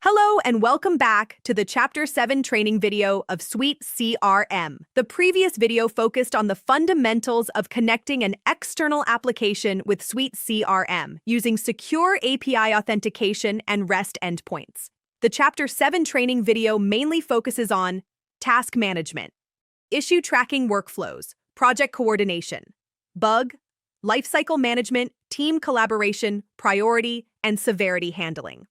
Hello and welcome back to the Chapter 7 training video of SuiteCRM. The previous video focused on the fundamentals of connecting an external application with SuiteCRM using secure API authentication and REST endpoints. The Chapter 7 training video mainly focuses on task management, issue tracking workflows, project coordination, bug, lifecycle management, team collaboration, priority, and severity handling.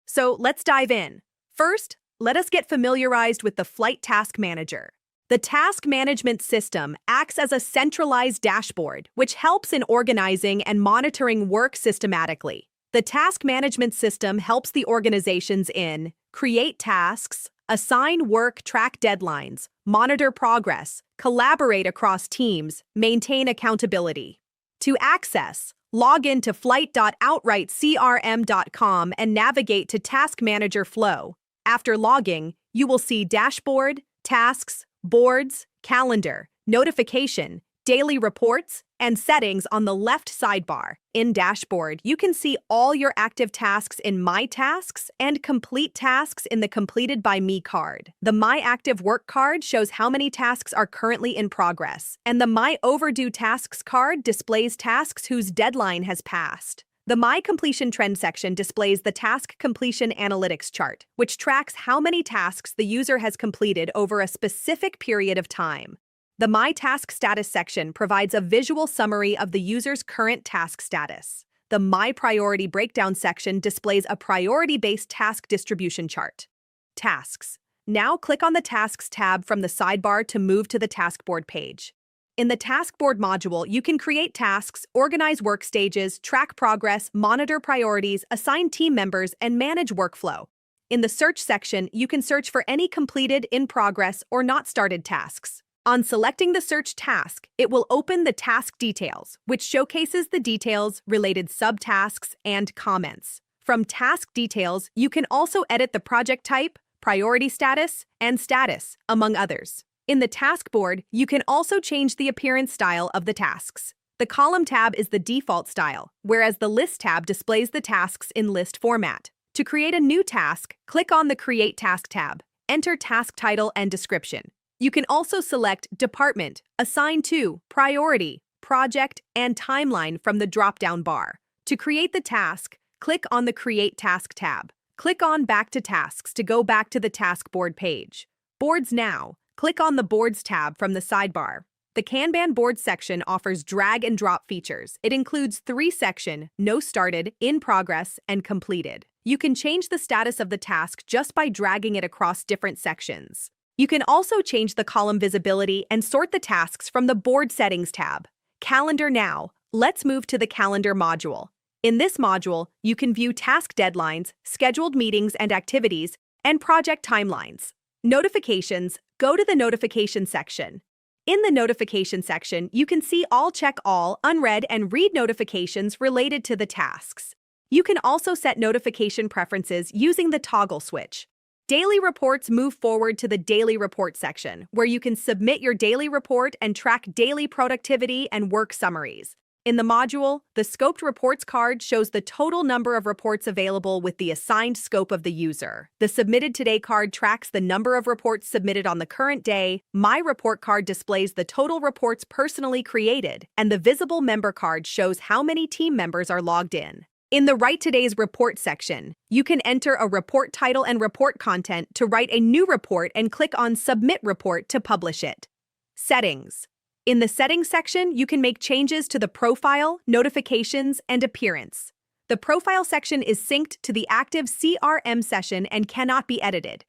So let's dive in. First, let us get familiarized with the Flight Task Manager. The task management system acts as a centralized dashboard, which helps in organizing and monitoring work systematically. The task management system helps the organizations in create tasks, assign work, track deadlines, monitor progress, collaborate across teams, maintain accountability. To access, log in to flight.outrightcrm.com and navigate to Task Manager Flow. After logging, you will see Dashboard, Tasks, Boards, Calendar, Notification, Daily Reports, and Settings on the left sidebar. In Dashboard, you can see all your active tasks in My Tasks and complete tasks in the Completed by Me card. The My Active Work card shows how many tasks are currently in progress, and the My Overdue Tasks card displays tasks whose deadline has passed. The My Completion Trend section displays the Task Completion Analytics chart, which tracks how many tasks the user has completed over a specific period of time. The My Task Status section provides a visual summary of the user's current task status. The My Priority Breakdown section displays a priority-based task distribution chart. Tasks. Now click on the Tasks tab from the sidebar to move to the Taskboard page. In the Taskboard module, you can create tasks, organize work stages, track progress, monitor priorities, assign team members, and manage workflow. In the Search section, you can search for any completed, in progress, or not started tasks. On selecting the search task, it will open the task details, which showcases the details, related subtasks, and comments. From task details, you can also edit the project type, priority status, and status, among others. In the task board, you can also change the appearance style of the tasks. The column tab is the default style, whereas the list tab displays the tasks in list format. To create a new task, click on the Create Task tab. Enter task title and description. You can also select Department, Assign to, Priority, Project, and Timeline from the drop-down bar. To create the task, click on the Create Task tab. Click on Back to Tasks to go back to the task board page. Boards now. Click on the Boards tab from the sidebar. The Kanban Boards section offers drag and drop features. It includes 3 sections: No Started, In Progress, and Completed. You can change the status of the task just by dragging it across different sections. You can also change the column visibility and sort the tasks from the Board Settings tab. Calendar now. Let's move to the Calendar module. In this module, you can view task deadlines, scheduled meetings and activities, and project timelines. Notifications. Go to the Notification section. In the Notification section, you can see all, check all, unread, and read notifications related to the tasks. You can also set notification preferences using the toggle switch. Daily reports move forward to the Daily Report section, where you can submit your daily report and track daily productivity and work summaries. In the module, the Scoped Reports card shows the total number of reports available with the assigned scope of the user. The Submitted Today card tracks the number of reports submitted on the current day. My Report card displays the total reports personally created, and the Visible Member card shows how many team members are logged in. In the Write Today's Report section, you can enter a report title and report content to write a new report and click on Submit Report to publish it. Settings. In the Settings section, you can make changes to the profile, notifications, and appearance. The profile section is synced to the active CRM session and cannot be edited.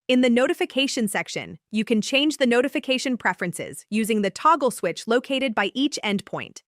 In the Notification section, you can change the notification preferences using the toggle switch located by each endpoint.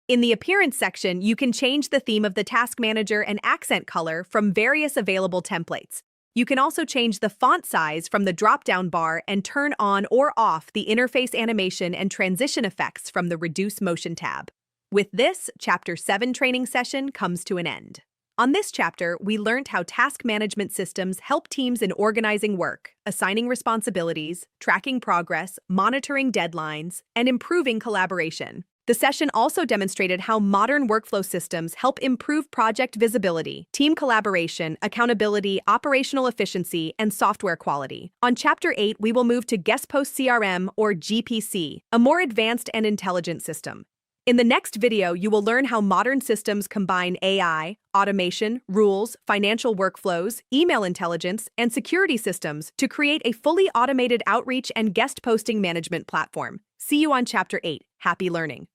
In the Appearance section, you can change the theme of the task manager and accent color from various available templates. You can also change the font size from the drop-down bar and turn on or off the interface animation and transition effects from the Reduce Motion tab. With this, Chapter 7 training session comes to an end. On this chapter, we learned how task management systems help teams in organizing work, assigning responsibilities, tracking progress, monitoring deadlines, and improving collaboration. The session also demonstrated how modern workflow systems help improve project visibility, team collaboration, accountability, operational efficiency, and software quality. On Chapter 8, we will move to Guest Post CRM or GPC, a more advanced and intelligent system. In the next video, you will learn how modern systems combine AI, automation, rules, financial workflows, email intelligence, and security systems to create a fully automated outreach and guest posting management platform. See you on Chapter 8. Happy learning!